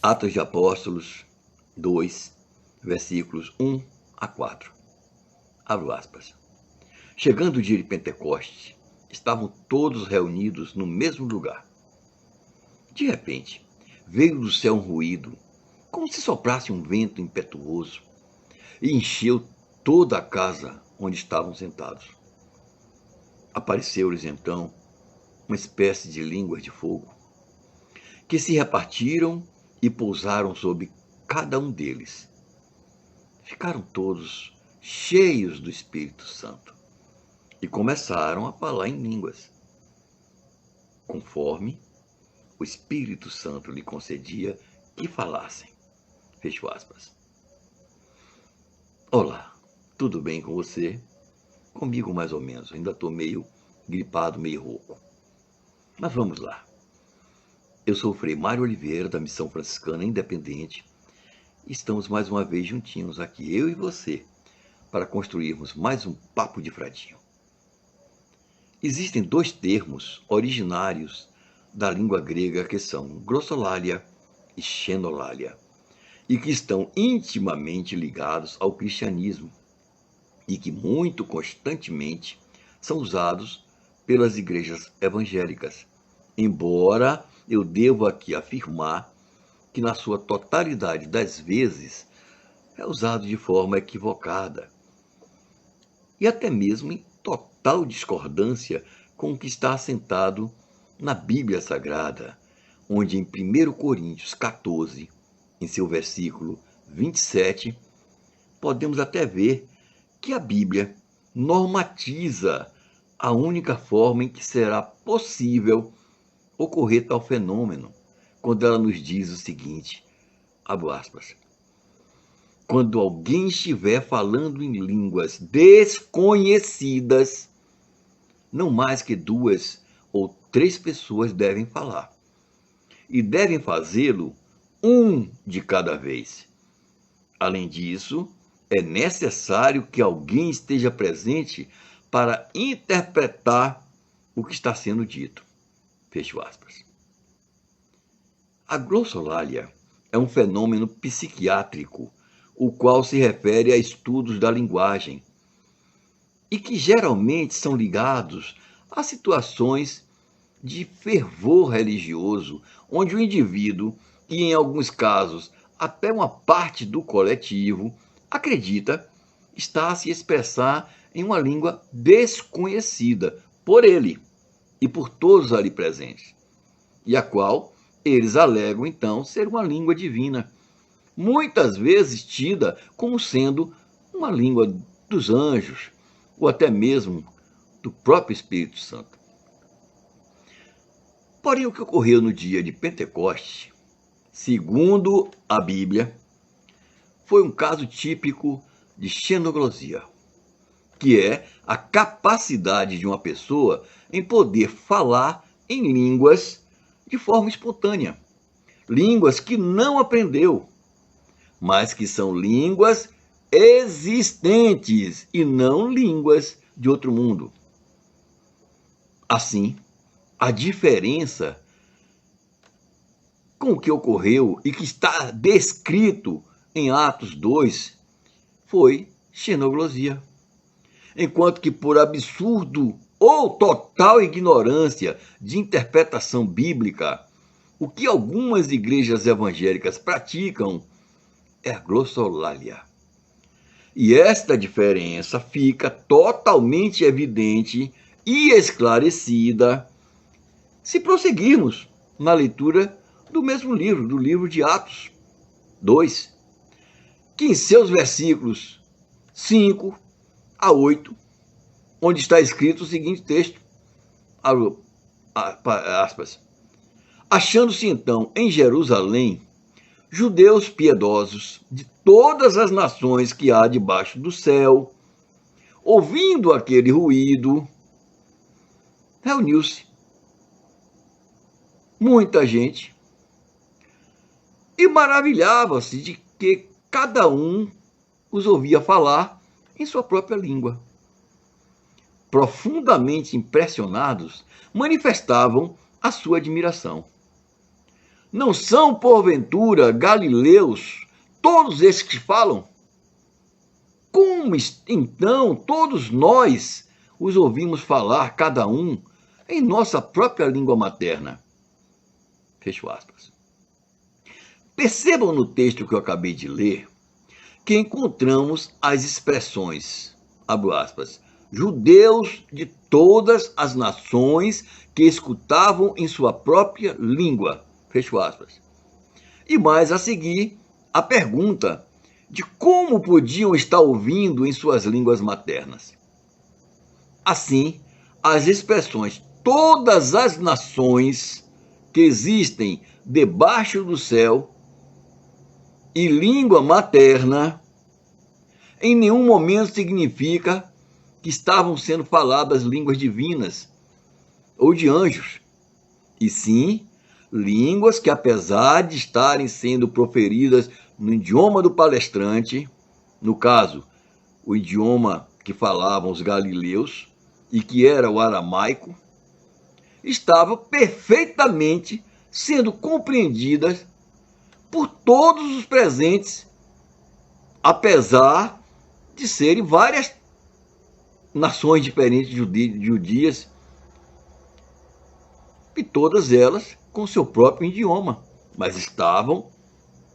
Atos de Apóstolos 2, versículos 1 a 4. Abro aspas. Chegando o dia de Pentecostes, estavam todos reunidos no mesmo lugar. De repente, veio do céu um ruído, como se soprasse um vento impetuoso, e encheu toda a casa onde estavam sentados. Apareceu-lhes então uma espécie de línguas de fogo, que se repartiram e pousaram sobre cada um deles. Ficaram todos cheios do Espírito Santo e começaram a falar em línguas, conforme o Espírito Santo lhe concedia que falassem. Fecho aspas. Olá, tudo bem com você? Comigo mais ou menos, ainda estou meio gripado, meio rouco. Mas vamos lá. Eu sou o Frei Mário Oliveira, da Missão Franciscana Independente. Estamos mais uma vez juntinhos aqui, eu e você, para construirmos mais um papo de fradinho. Existem dois termos originários da língua grega que são glossolalia e xenolalia, e que estão intimamente ligados ao cristianismo, e que muito constantemente são usados pelas igrejas evangélicas, embora eu devo aqui afirmar que na sua totalidade das vezes é usado de forma equivocada e até mesmo em total discordância com o que está assentado na Bíblia Sagrada, onde em 1 Coríntios 14, em seu versículo 27, podemos até ver que a Bíblia normatiza a única forma em que será possível ocorrer tal fenômeno, quando ela nos diz o seguinte, abro aspas, quando alguém estiver falando em línguas desconhecidas, não mais que 2 ou 3 pessoas devem falar, e devem fazê-lo um de cada vez. Além disso, é necessário que alguém esteja presente para interpretar o que está sendo dito. Fecho aspas. A glossolalia é um fenômeno psiquiátrico, o qual se refere a estudos da linguagem, e que geralmente são ligados a situações de fervor religioso, onde o indivíduo, e em alguns casos até uma parte do coletivo, acredita estar a se expressar em uma língua desconhecida por ele e por todos ali presentes, e a qual eles alegam então ser uma língua divina, muitas vezes tida como sendo uma língua dos anjos, ou até mesmo do próprio Espírito Santo. Porém, o que ocorreu no dia de Pentecostes, segundo a Bíblia, foi um caso típico de xenoglosia, que é a capacidade de uma pessoa em poder falar em línguas de forma espontânea. Línguas que não aprendeu, mas que são línguas existentes e não línguas de outro mundo. Assim, a diferença com o que ocorreu e que está descrito em Atos 2 foi xenoglosia. Enquanto que por absurdo ou total ignorância de interpretação bíblica, o que algumas igrejas evangélicas praticam é a glossolalia. E esta diferença fica totalmente evidente e esclarecida se prosseguirmos na leitura do mesmo livro, do livro de Atos 2, que em seus versículos 5 a 8, onde está escrito o seguinte texto, aspas, achando-se então em Jerusalém judeus piedosos de todas as nações que há debaixo do céu, ouvindo aquele ruído, reuniu-se muita gente e maravilhava-se de que cada um os ouvia falar em sua própria língua. Profundamente impressionados, manifestavam a sua admiração. Não são, porventura, galileus todos esses que falam? Como, então, todos nós os ouvimos falar, cada um, em nossa própria língua materna? Fecho aspas. Percebam no texto que eu acabei de ler que encontramos as expressões, abro aspas, judeus de todas as nações que escutavam em sua própria língua, fecho aspas. E mais a seguir, a pergunta de como podiam estar ouvindo em suas línguas maternas. Assim, as expressões todas as nações que existem debaixo do céu e língua materna, em nenhum momento significa que estavam sendo faladas línguas divinas ou de anjos, e sim línguas que, apesar de estarem sendo proferidas no idioma do palestrante, no caso, o idioma que falavam os galileus, e que era o aramaico, estavam perfeitamente sendo compreendidas por todos os presentes, apesar de serem várias nações diferentes judias, e todas elas com seu próprio idioma, mas estavam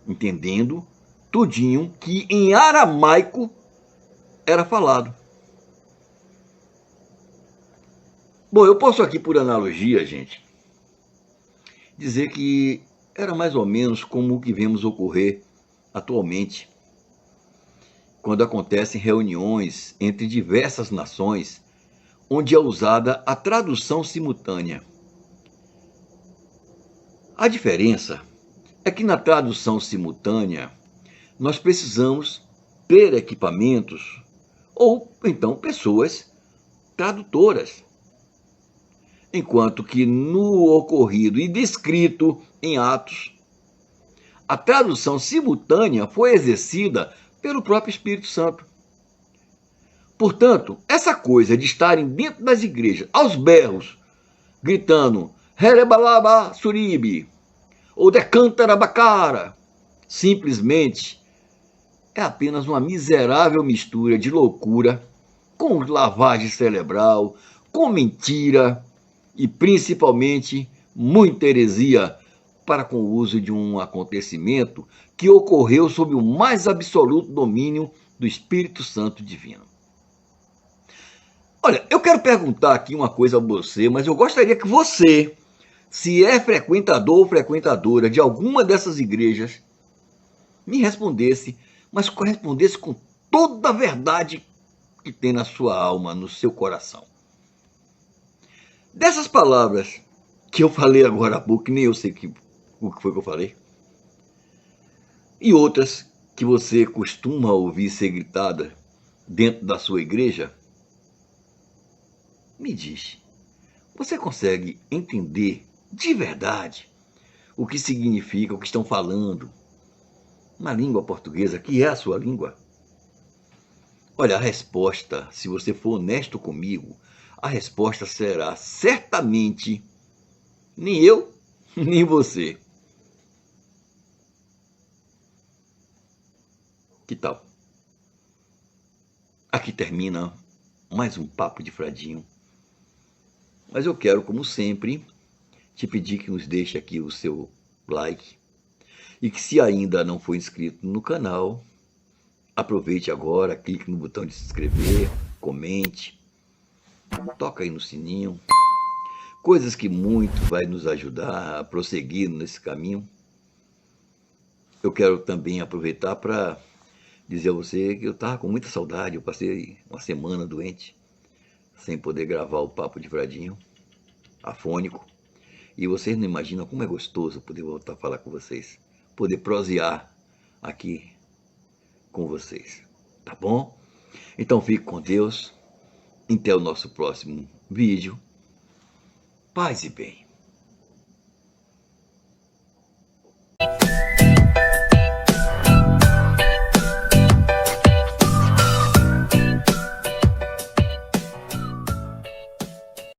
entendendo tudinho que em aramaico era falado. Bom, eu posso aqui, por analogia, gente, dizer que era mais ou menos como o que vemos ocorrer atualmente, quando acontecem reuniões entre diversas nações, onde é usada a tradução simultânea. A diferença é que na tradução simultânea, nós precisamos ter equipamentos ou então pessoas tradutoras. Enquanto que no ocorrido e descrito em Atos, a tradução simultânea foi exercida pelo próprio Espírito Santo. Portanto, essa coisa de estarem dentro das igrejas, aos berros, gritando Herebalaba Suribe, ou Decantarabacara, simplesmente é apenas uma miserável mistura de loucura com lavagem cerebral, com mentira e principalmente muita heresia para com o uso de um acontecimento que ocorreu sob o mais absoluto domínio do Espírito Santo divino. Olha, eu quero perguntar aqui uma coisa a você, mas eu gostaria que você, se é frequentador ou frequentadora de alguma dessas igrejas, me respondesse, mas correspondesse com toda a verdade que tem na sua alma, no seu coração. Dessas palavras que eu falei agora há pouco, que nem eu sei o que foi que eu falei, e outras que você costuma ouvir ser gritada dentro da sua igreja, me diz, você consegue entender de verdade o que significa, o que estão falando na língua portuguesa, que é a sua língua? Olha, a resposta, se você for honesto comigo, a resposta será certamente nem eu, nem você. Que tal? Aqui termina mais um papo de fradinho. Mas eu quero, como sempre, te pedir que nos deixe aqui o seu like. E que se ainda não for inscrito no canal, aproveite agora, clique no botão de se inscrever, comente, toca aí no sininho. Coisas que muito vai nos ajudar a prosseguir nesse caminho. Eu quero também aproveitar para dizer a você que eu estava com muita saudade. Eu passei uma semana doente, sem poder gravar o Papo de Fradinho, afônico. E vocês não imaginam como é gostoso poder voltar a falar com vocês, poder prosear aqui com vocês, tá bom? Então fique com Deus, até o nosso próximo vídeo. Paz e bem.